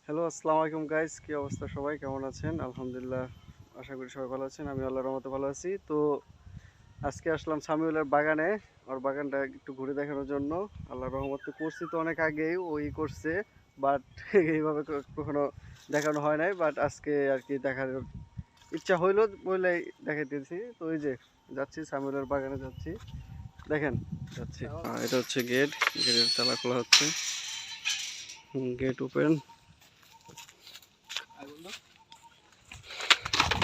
Hello, আসসালামু আলাইকুম guys. কি অবস্থা, সবাই কেমন আছেন? আলহামদুলিল্লাহ, আশা করি সবাই ভালো আছেন। আমি আল্লাহর রহমতে ভালো আছি। তো আজকে আসলাম সামিউলের বাগানে, ওর বাগানটা একটু ঘুরে দেখানোর জন্য। আল্লাহর রহমতে করছি তো অনেক আগেই, ওই করছে, বাট এইভাবে কখনো দেখানো হয় নাই। বাট আজকে আর কি দেখার ইচ্ছা হইলো বলেই দেখাইতেছি। তো ওই যে যাচ্ছি, সামিউলের বাগানে যাচ্ছি, দেখেন যাচ্ছি। এটা হচ্ছে গেট, গেটের তালা খোলা হচ্ছে, গেট ওপেন।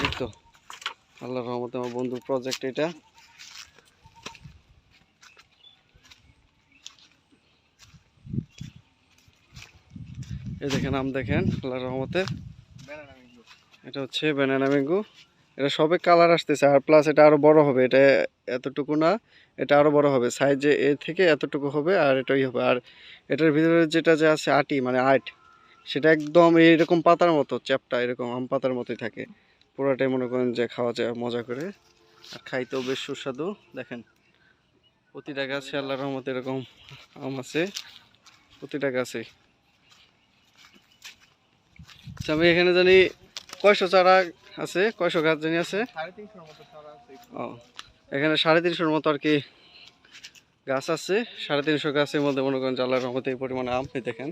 এই তো আল্লাহর রহমতে আমার বন্ধুর প্রজেক্ট এটা। এই দেখেন, আম দেখেন, আল্লাহর রহমতে। এটা হচ্ছে ব্যানানা ম্যাঙ্গো। এটা সবে কালার আসতেছে, আর প্লাস এটা আরো বড় হবে। এটা এতটুকু না, এটা আরো বড় হবে, সাইজে এ থেকে এতটুকু হবে, আর এটাই হবে। আর এটার ভিতরে যেটা যে আছে আটি, মানে আট, সেটা একদম এইরকম পাতার মতো চ্যাপটা, এরকম আম পাতার মতোই থাকে পুরোটাই। মনে করেন যে খাওয়া যায় মজা করে, আর খাইতেও বেশ সুস্বাদু। দেখেন প্রতিটা গাছে আল্লাহর রহমতে এরকম আম আছে, প্রতিটা গাছে। আচ্ছা, আমি এখানে জানি কয়শো চারা আছে, কয়শো গাছ জানি আছে। ও, এখানে 350-এর মতো আর কি গাছ আছে। 350 গাছের মধ্যে মনে করেন যে আল্লাহর রহমতে এই পরিমাণে আম। দেখেন,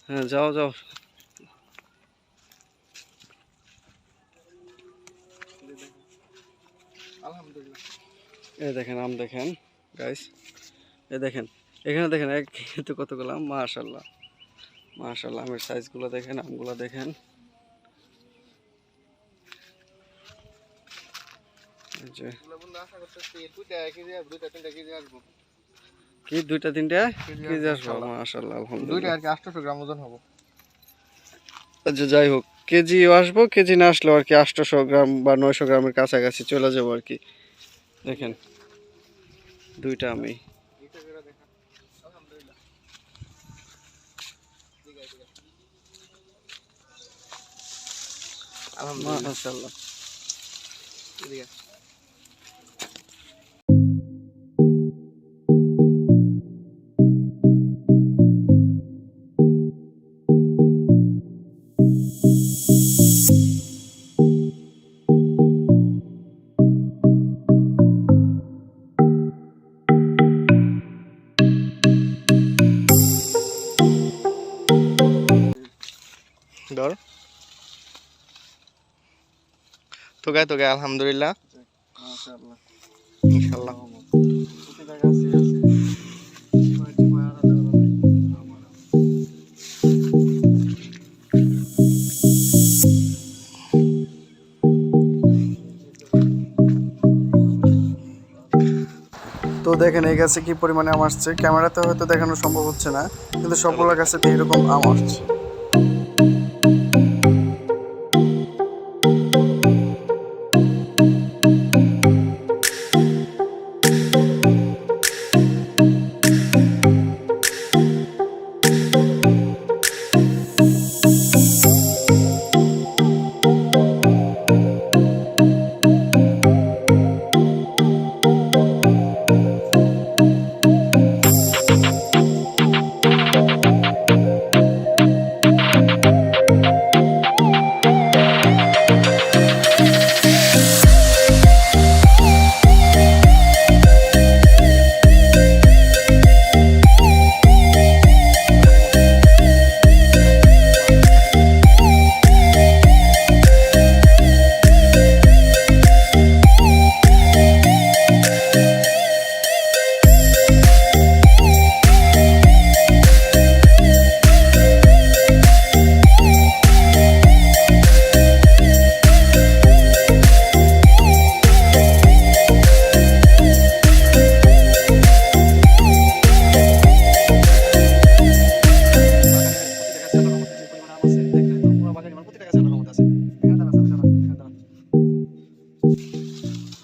হ্যাঁ যাও যাও। এই দেখেন আম দেখেন গাইস, এই দেখেন, এখানে দেখেন এক তো কতগুলো আম, মাশাআল্লাহ মাশাআল্লাহ। আমের সাইজগুলো দেখেন, আমগুলো দেখেন। এই যে কি 2-3টা কেজি আসবো, মাশাআল্লাহ আলহামদুলিল্লাহ। 800 গ্রাম ওজন হবে। আচ্ছা, যাই হোক, কেজিও আসবো, কেজি না আসলেও আর কি 800 গ্রাম বা 900 গ্রামের কাছাকাছি চলে যাবো আর কি। দেখেন দুইটা আমি, মাশাআল্লাহ। ধর তো গায়ে আলহামদুলিল্লাহ, মাশাআল্লাহ ইনশাআল্লাহ। প্রতিটা গাছে আছে কয়েকটি আলাদা তো দেখেন এই গাছে কি পরিমাণে আম আসছে। ক্যামেরাতে হয়তো দেখানো সম্ভব হচ্ছে না, কিন্তু সবগুলো গাছেতে এরকম আম আসছে।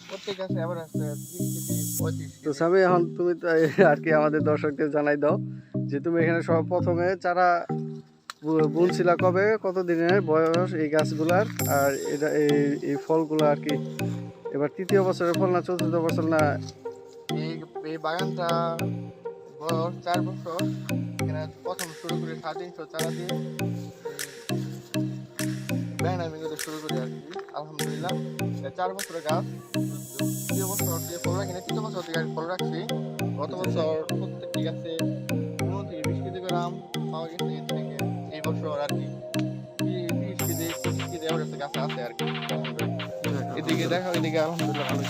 প্রত্যেক গাছে আবার আছে 30 কেজি 35 তো কেজি। সামি, এখন তুমি তো আর কি আমাদের দর্শকদের জানাই দাও যে তুমি এখানে সব প্রথমে চারা বুনছিলা কবে, কত দিনের বয়স এই গাছগুলার, আর এটা এই ফলগুলো আর কি এবার তৃতীয় বছরের ফল না চতুর্থ বছর না? এই এই বাগানটা বয়স 4 বছর। এখানে প্রথম শুরু করি 350 চারা দিয়ে, ব্যানানা ম্যাঙ্গো দিয়ে শুরু করি আর কি। আলহামদুলিল্লাহ 4 বছরের গাছ, 2 বছর দিয়ে ফল রাখি না, 3 বছর থেকে ফল রাখছি। গত বছর প্রত্যেকটি গাছে 15 থেকে 20 কেজি করে আম পাওয়া গেছে। এর থেকে এই বছর আর কি 30 কেজি 25 কেজি এভারেজ গাছ আছে আর কি। এদিকে দেখো, এদিকে আলহামদুলিল্লাহ ভালো।